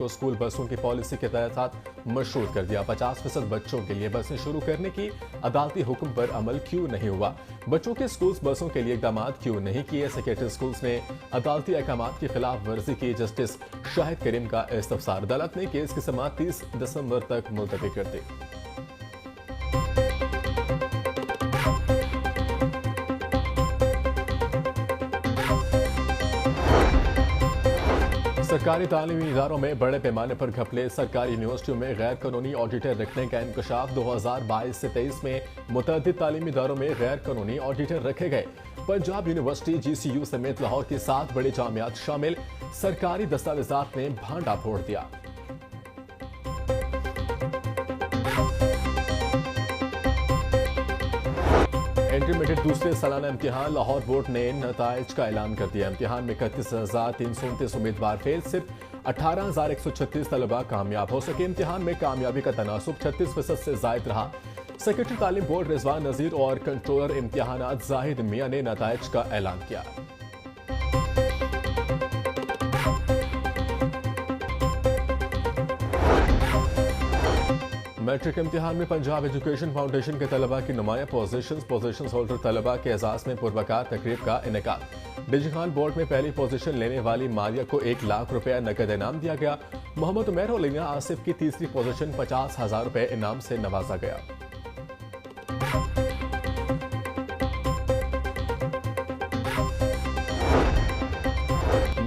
کو स्कूल बसों की पॉलिसी के तहत मशरूत कर दिया। 50% बच्चों के लिए बसें शुरू करने की अदालती हुक्म पर अमल क्यों नहीं हुआ? बच्चों के स्कूल बसों के लिए इकदाम क्यों नहीं किए? सेक्रेटरी स्कूल्स ने अदालती अहकाम की खिलाफ वर्जी की। जस्टिस शाहिद करीम का इस्तफसार। अदालत ने केस की समाअत 30 दिसंबर तक मुलतवी कर दी। सरकारी तालीमी इदारों में बड़े पैमाने पर घपले। सरकारी यूनिवर्सिटियों में गैर कानूनी ऑडिटर रखने का इंकशाफ। 2022 से 23 में मुतअद्दिद तालीमी इदारों में गैर कानूनी ऑडिटर रखे गए। पंजाब यूनिवर्सिटी, GCU समेत लाहौर की 7 बड़ी जामियात शामिल। सरकारी दस्तावेजात ने भांडा फोड़ दिया। इंटरमीडिएट दूसरे सालाना इम्तिहान। लाहौर बोर्ड ने नताइज का ऐलान कर दिया। इम्तिहान में 31,329 उम्मीदवार फेल, सिर्फ 18,136 तलबा कामयाब हो सके। इम्तिहान में कामयाबी का तनासुब 36% से जायद रहा। सेक्रेटरी तालीम बोर्ड रिजवान नजीर और कंट्रोलर इम्तिहानात जाहिद मियां ने नताइज का ऐलान किया। मैट्रिक इम्तिहान में पंजाब एजुकेशन फाउंडेशन के तलबा की नुमाया पोजीशन होल्डर तलबा के एजाज में पुरवकार तकरीब का इनेकाद। डिजी खान बोर्ड में पहली पोजीशन लेने वाली मारिया को 1 लाख रुपया नकद इनाम दिया गया। मोहम्मद उमैर और लीना आसिफ की तीसरी पोजीशन 50,000 रुपये इनाम से नवाजा गया।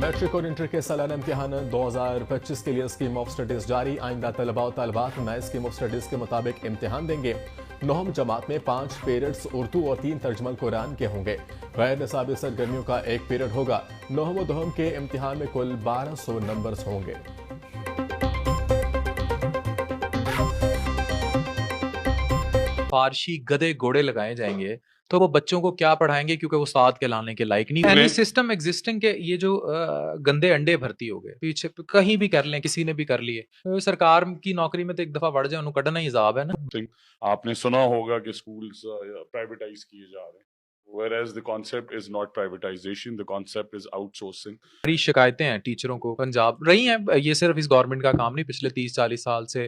मैट्रिक और इंटर के सालाना इम्तिहान 2025 के लिए स्कीम ऑफ स्टडीज जारी। आइंदा तलबा और तलबात नए स्कीम ऑफ स्टडीज के मुताबिक इम्तिहान देंगे। 9वीं जमात में 5 पीरियड्स उर्दू और 3 तर्जुमल कुरान के होंगे। गैर निसाबी सरगर्मियों का 1 पीरियड होगा। 9वीं और 10वीं के इम्तिहान में कुल 1200 नंबर्स होंगे। फारशी गधे घोड़े लगाए जाएंगे तो वो बच्चों को क्या पढ़ाएंगे, क्योंकि वो साथ के लाने के लायक नहीं। एनी सिस्टम एग्जिस्टिंग के ये जो गंदे अंडे भर्ती हो गए पीछे कहीं भी कर लें, किसी ने भी कर लिए। सरकार की नौकरी में तो एक दफा बढ़ जाए उन्हें कढ़ना ही हिसाब है ना। आपने सुना होगा कि स्कूल्स प्राइवेटाइज किए जा रहे हैं, whereas the concept is not privatization, the concept is outsourcing. बड़ी शिकायतें हैं टीचरों को पंजाब रही हैं। ये सिर्फ इस गवर्नमेंट का काम नहीं, पिछले 30-40 साल से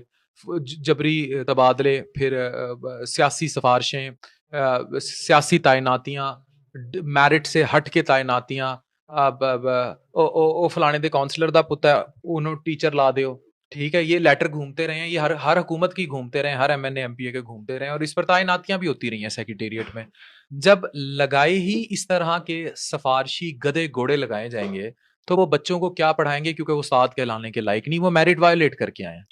जबरी तबादले, फिर सियासी सिफारिशें, सियासी तैनातियां, मैरिट से हट के तैनातियां। फलाने दे काउंसलर दा पुत्ता उन्होंने टीचर ला दियो, ठीक है। ये लेटर घूमते रहे हैं, ये हर हुकूमत की घूमते रहे हैं, हर MNA MPA के घूमते रहे हैं, और इस पर तैनातियां भी होती रही हैं सेक्रेटेरिएट में। जब लगाए ही इस तरह के सफारशी गधे घोड़े लगाए जाएंगे तो वो बच्चों को क्या पढ़ाएंगे, क्योंकि वो साथ के लाने के लायक नहीं, वो मेरिट वायलेट करके आए हैं।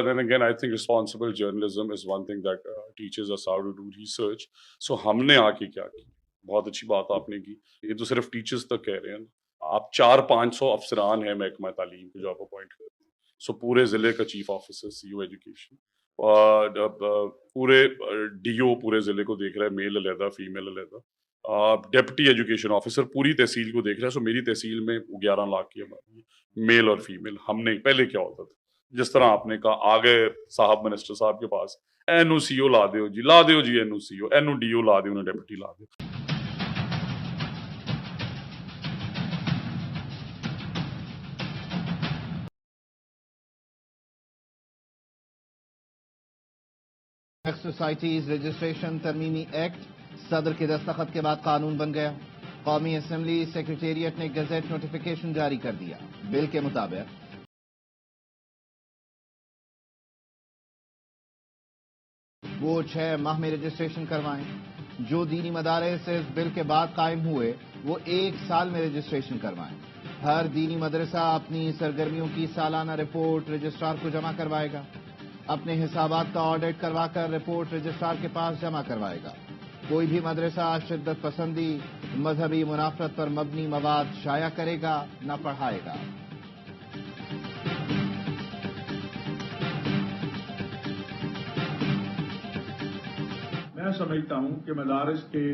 Then again, I think responsible journalism is one thing that teaches us how to do research. So हमने आके क्या की? बहुत अच्छी बात आपने की। ये तो सिर्फ टीचर्स तक कह रहे हैं। आप 400-500 अफसरान हैं महकमा तालीम के जो आप अपॉइंट करते हैं। सो पूरे जिले का चीफ ऑफिसर, CO एजुकेशन, पूरे DO पूरे जिले को देख रहा है, मेल अलहदा, फीमेल अलहदा। डेप्टी एजुकेशन ऑफिसर पूरी तहसील को देख रहा है। सो मेरी तहसील में 11 लाख की हमारी मेल और फीमेल। हमने पहले क्या होता था, जिस तरह आपने कहा, आ गए साहब मिनिस्टर साहब के पास, NOCO ला दो जी, NOCO, NODO ला दो, डेप्यूटी ला दो। सोसाइटीज रजिस्ट्रेशन तरमीमी एक्ट सदर के दस्तखत के बाद कानून बन गया। कौमी असेंबली सेक्रेटेरिएट ने गजट नोटिफिकेशन जारी कर दिया। बिल के मुताबिक वो 6 माह में रजिस्ट्रेशन करवाएं। जो दीनी मदारिस इस बिल के बाद कायम हुए वो 1 साल में रजिस्ट्रेशन करवाएं। हर दीनी मदरसा अपनी सरगर्मियों की सालाना रिपोर्ट रजिस्ट्रार को जमा करवाएगा। अपने हिसाबात का ऑडिट करवाकर रिपोर्ट रजिस्ट्रार के पास जमा करवाएगा। कोई भी मदरसा शिद्दत पसंदी, मजहबी मुनाफरत पर मबनी मवाद शाया करेगा न पढ़ाएगा। मैं समझता हूं कि मदारिस के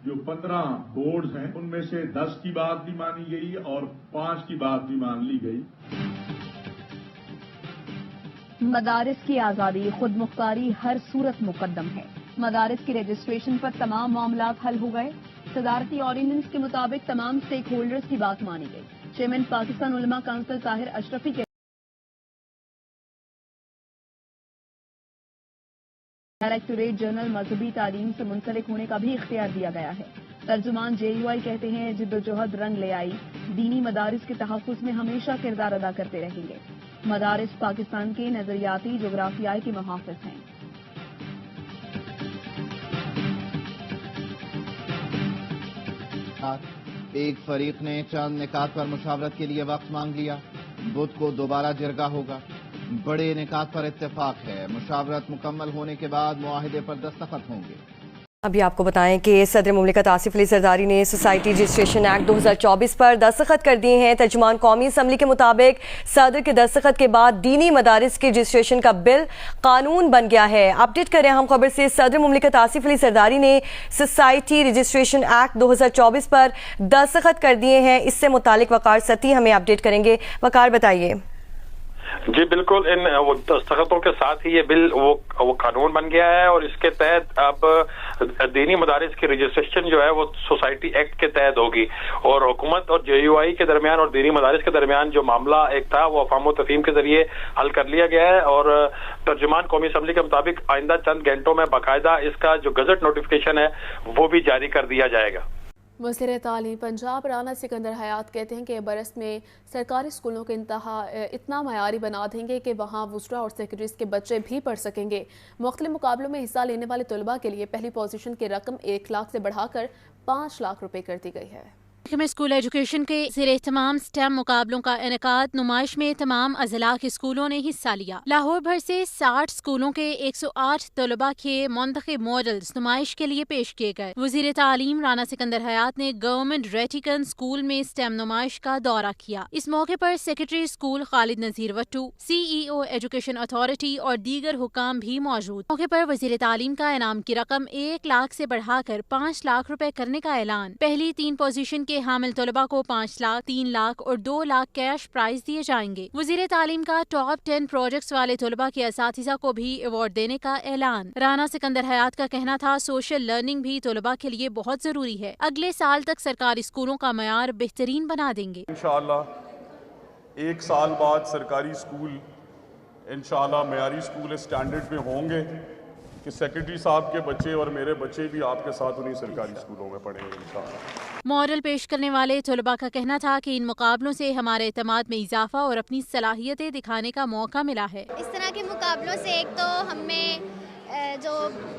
जो 15 बोर्ड हैं उनमें से 10 की बात भी मानी गई और 5 की बात भी मान ली गई। मदारिस की आज़ादी खुद मुख्तारी हर सूरत मुकद्दम है। मदारिस की रजिस्ट्रेशन पर तमाम मामलात हल हो गए। सदारती ऑर्डिनेंस के मुताबिक तमाम स्टेक होल्डर्स की बात मानी गई। चेयरमैन पाकिस्तान उलमा काउंसिल ताहिर अशरफी के डायरेक्टोरेट जनरल मजहबी तालीम से मुंसलिक होने का भी इख्तियार दिया गया है। तर्जुमान JUI कहते हैं जिद्दोजहद रंग ले आई, दीनी मदारिस के तहफ़्फ़ुज़ में हमेशा किरदार अदा करते रहेंगे। मदारिस पाकिस्तान के नजरियाती जोग्राफियाई के मुहाफ़िज़ हैं। एक फरीक ने चंद निकात पर मुशावरत के लिए वक्त मांग लिया। बुध को दोबारा जिरगा होगा। बड़े निकात पर इत्तेफाक है। मुशावरत मुकम्मल होने के बाद मुआहिदे पर दस्तखत होंगे। अभी आपको बताएं कि सदर मुमलिकत आसिफ अली जरदारी ने सोसाइटी रजिस्ट्रेशन एक्ट 2024 पर दस्तखत कर दिए हैं। तर्जुमान कौमी असम्बली के मुताबिक सदर के दस्तखत के बाद दीनी मदारिस के रजिस्ट्रेशन का बिल कानून बन गया है। अपडेट करें हम खबर से, सदर मुमलिकत आसिफ अली जरदारी ने सोसाइटी रजिस्ट्रेशन एक्ट 2024 पर दस्तखत कर दिए हैं। इससे मुतालिक वकार सती हमें अपडेट करेंगे। वकार बताइए। जी बिल्कुल, इन दस्तखतों के साथ ही ये बिल वो कानून बन गया है और इसके तहत अब दीनी मदारिस की रजिस्ट्रेशन जो है वो सोसाइटी एक्ट के तहत होगी और हुकूमत और JUI के दरमियान और दीनी मदारिस के दरमियान जो मामला एक था वो अफ़ाम व तफ़हीम के जरिए हल कर लिया गया है और तर्जुमान कौमी असम्बली के मुताबिक आइंदा चंद घंटों में बाकायदा इसका जो गजट नोटिफिकेशन है वो भी जारी कर दिया जाएगा। वज़ीर तालीम पंजाब राना सिकंदर हयात कहते हैं कि बरस में सरकारी स्कूलों के इंतहा इतना मयारी बना देंगे कि वहाँ वुज़रा और सेक्रेटरीज के बच्चे भी पढ़ सकेंगे। मुख्तलिफ मुकाबलों में हिस्सा लेने वाले तलबा के लिए पहली पोजीशन की रकम 1 लाख से बढ़ाकर 5 लाख रुपए कर दी गई है। में स्कूल एजुकेशन के ज़ेरे तमाम स्टेम मुकाबलों का इनेकाद। नुमाइश में तमाम अजला के स्कूलों ने हिस्सा लिया। लाहौर भर से 60 स्कूलों के 108 तलबा के मुंतखब मॉडल्स नुमाइश के लिए पेश किए गए। वज़ीर तालीम राना सिकंदर हयात ने गवर्नमेंट रेटिकन स्कूल में स्टेम नुमाइश का दौरा किया। इस मौके पर सेक्रेटरी स्कूल खालिद नज़ीर वट्टू, CEO एजुकेशन अथॉरिटी और दीगर हुकाम भी मौजूद। मौके पर वज़ीर तालीम का इनाम की रकम 1 लाख से बढ़ाकर 5 लाख रुपए करने का ऐलान। पहली 3 पोजीशन के हामिल तलबा को 5 लाख, 3 लाख और 2 लाख कैश प्राइज दिए जाएंगे। वज़ीर तालीम का टॉप 10 प्रोजेक्ट्स वाले तलबा के असातिज़ा को भी अवार्ड देने का ऐलान। राना सिकंदर हयात का कहना था सोशल लर्निंग भी तलबा के लिए बहुत जरूरी है। अगले साल तक सरकारी स्कूलों का मयार बेहतरीन बना देंगे। इंशाअल्लाह 1 साल बाद सरकारी स्कूल इंशाअल्लाह मयारी स्कूल स्टैंडर्ड पे होंगे कि सेक्रेटरी साहब के बच्चे और मेरे बच्चे भी आपके साथ उन्हीं सरकारी स्कूलों में पढ़ेंगे इंशाअल्लाह। मॉडल पेश करने वाले तलबा का कहना था कि इन मुकाबलों से हमारे एतमाद में इजाफा और अपनी सलाहियतें दिखाने का मौका मिला है। इस तरह के मुकाबलों से एक तो हमें जो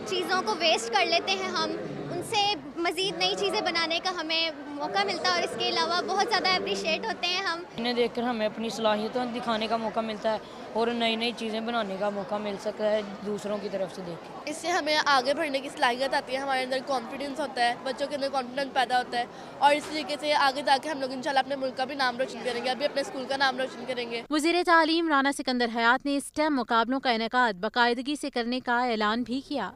चीज़ों को वेस्ट कर लेते हैं हम उनसे मज़ीद नई चीज़ें बनाने का हमें मौका मिलता है और इसके अलावा बहुत ज़्यादा अप्रिशिएट होते हैं हम। इन्हें देखकर हमें अपनी सलाहियतों दिखाने का मौका मिलता है और नई नई चीज़ें बनाने का मौका मिल सकता है दूसरों की तरफ से देख के। इससे हमें आगे बढ़ने की सलाहियत आती है, हमारे अंदर कॉन्फिडेंस होता है, बच्चों के अंदर कॉन्फिडेंस पैदा होता है और इस तरीके से आगे जाके हम लोग इंशाल्लाह अपने मुल्क का भी नाम रोशन करेंगे, अभी अपने स्कूल का नाम रोशन करेंगे। वज़ीर तालीम राना सिकंदर हयात ने स्टेम मुकाबलों का इनेकाद बाकायदगी से करने का ऐलान भी किया।